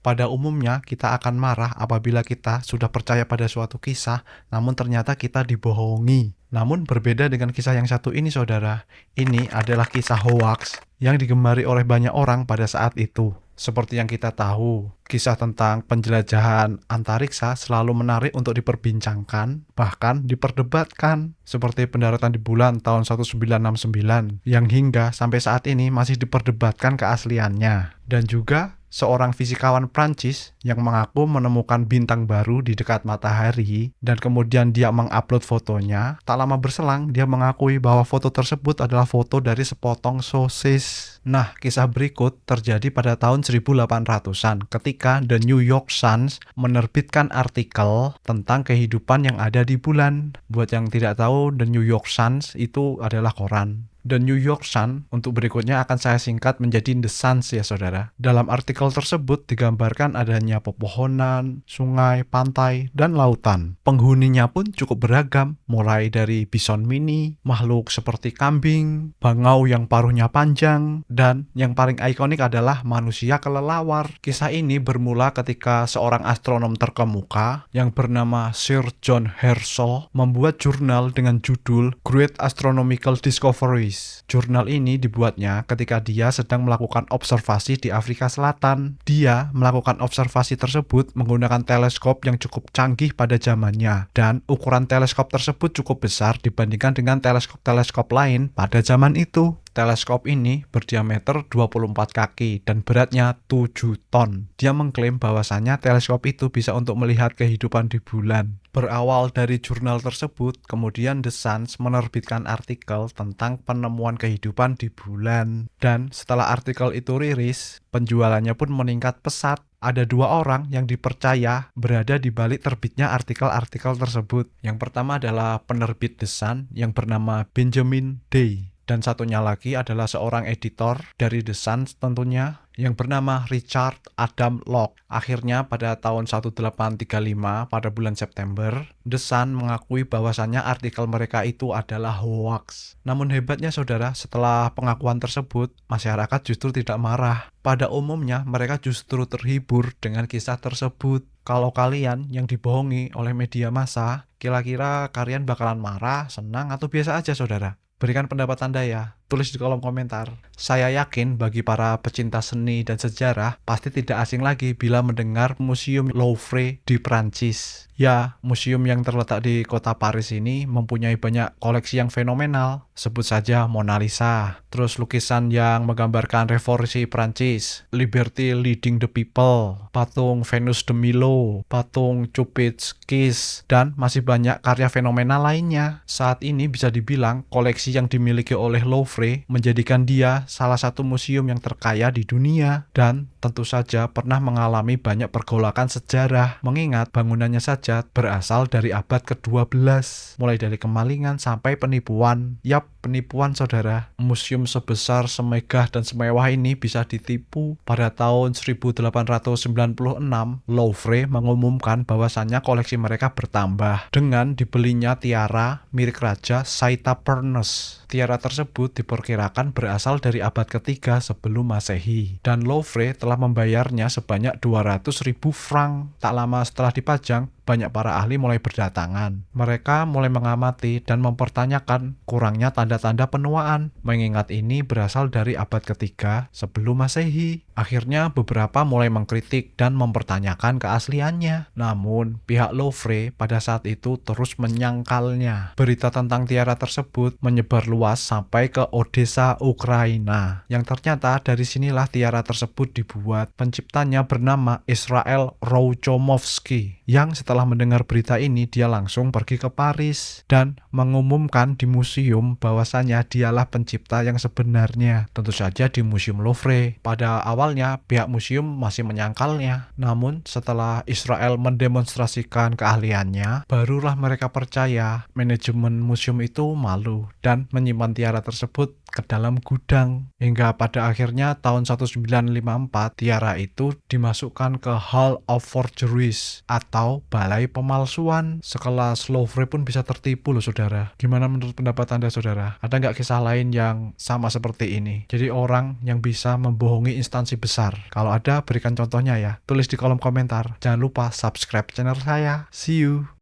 Pada umumnya, kita akan marah apabila kita sudah percaya pada suatu kisah, namun ternyata kita dibohongi. Namun berbeda dengan kisah yang satu ini, saudara. Ini adalah kisah hoaks yang digemari oleh banyak orang pada saat itu. Seperti yang kita tahu, kisah tentang penjelajahan antariksa selalu menarik untuk diperbincangkan, bahkan diperdebatkan. Seperti pendaratan di bulan tahun 1969, yang hingga sampai saat ini masih diperdebatkan keasliannya. Dan juga seorang fisikawan Prancis yang mengaku menemukan bintang baru di dekat matahari dan kemudian dia mengupload fotonya. Tak lama berselang, dia mengakui bahwa foto tersebut adalah foto dari sepotong sosis. Nah, kisah berikut terjadi pada tahun 1800-an ketika The New York Suns menerbitkan artikel tentang kehidupan yang ada di bulan. Buat yang tidak tahu, The New York Suns itu adalah koran. The New York Sun untuk berikutnya akan saya singkat menjadi The Suns ya saudara. Dalam artikel tersebut digambarkan adanya pepohonan, sungai, pantai, dan lautan. Penghuninya pun cukup beragam, mulai dari bison mini, makhluk seperti kambing, bangau yang paruhnya panjang, dan yang paling ikonik adalah manusia kelelawar. Kisah ini bermula ketika seorang astronom terkemuka yang bernama Sir John Herschel membuat jurnal dengan judul Great Astronomical Discoveries. Jurnal ini dibuatnya ketika dia sedang melakukan observasi di Afrika Selatan. Dia melakukan observasi tersebut menggunakan teleskop yang cukup canggih pada zamannya, dan ukuran teleskop tersebut cukup besar dibandingkan dengan teleskop-teleskop lain pada zaman itu. Teleskop ini berdiameter 24 kaki dan beratnya 7 ton. Dia mengklaim bahwasannya teleskop itu bisa untuk melihat kehidupan di bulan. Berawal dari jurnal tersebut, kemudian The Sun menerbitkan artikel tentang penemuan kehidupan di bulan. Dan setelah artikel itu rilis, penjualannya pun meningkat pesat. Ada 2 orang yang dipercaya berada di balik terbitnya artikel-artikel tersebut. Yang pertama adalah penerbit The Sun yang bernama Benjamin Day. Dan satunya lagi adalah seorang editor dari The Sun tentunya yang bernama Richard Adam Locke. Akhirnya pada tahun 1835 pada bulan September, The Sun mengakui bahwasannya artikel mereka itu adalah hoax. Namun hebatnya saudara, setelah pengakuan tersebut, masyarakat justru tidak marah. Pada umumnya mereka justru terhibur dengan kisah tersebut. Kalau kalian yang dibohongi oleh media massa, kira-kira kalian bakalan marah, senang, atau biasa aja saudara? Berikan pendapat Anda ya, tulis di kolom komentar. Saya yakin bagi para pecinta seni dan sejarah, pasti tidak asing lagi bila mendengar Museum Louvre di Prancis. Ya, museum yang terletak di kota Paris ini mempunyai banyak koleksi yang fenomenal. Sebut saja Mona Lisa, terus lukisan yang menggambarkan revolusi Prancis, Liberty Leading the People, patung Venus de Milo, patung Cupid's Kiss, dan masih banyak karya fenomenal lainnya. Saat ini bisa dibilang koleksi yang dimiliki oleh Louvre menjadikan dia salah satu museum yang terkaya di dunia, dan tentu saja pernah mengalami banyak pergolakan sejarah, mengingat bangunannya saja berasal dari abad ke-12, mulai dari kemalingan sampai penipuan. Yap, penipuan saudara. Museum sebesar, semegah, dan semewah ini bisa ditipu. Pada tahun 1896, Louvre mengumumkan bahwasannya koleksi mereka bertambah dengan dibelinya tiara milik Raja Saitapernus. Tiara tersebut diperkirakan berasal dari abad ketiga sebelum Masehi, dan Louvre telah membayarnya sebanyak 200.000 franc. Tak lama setelah dipajang, banyak para ahli mulai berdatangan. Mereka mulai mengamati dan mempertanyakan kurangnya tanda-tanda penuaan, mengingat ini berasal dari abad ketiga sebelum Masehi. Akhirnya beberapa mulai mengkritik dan mempertanyakan keasliannya. Namun, pihak Louvre pada saat itu terus menyangkalnya. Berita tentang tiara tersebut menyebar luas sampai ke Odessa, Ukraina. Yang ternyata dari sinilah tiara tersebut dibuat. Penciptanya bernama Israel Rouchomovsky, yang setelah mendengar berita ini dia langsung pergi ke Paris dan mengumumkan di museum bahwasannya dialah pencipta yang sebenarnya. Tentu saja di Museum Louvre. Pada awalnya pihak museum masih menyangkalnya, namun setelah Israel mendemonstrasikan keahliannya, barulah mereka percaya. Manajemen museum itu malu dan menyimpan tiara tersebut ke dalam gudang, hingga pada akhirnya tahun 1954 tiara itu dimasukkan ke Hall of Forgeries atau balai pemalsuan. Sekelas Lovre pun bisa tertipu loh saudara. Gimana menurut pendapat Anda saudara? Ada nggak kisah lain yang sama seperti ini? Jadi orang yang bisa membohongi instansi besar. Kalau ada berikan contohnya ya. Tulis di kolom komentar. Jangan lupa subscribe channel saya. See you.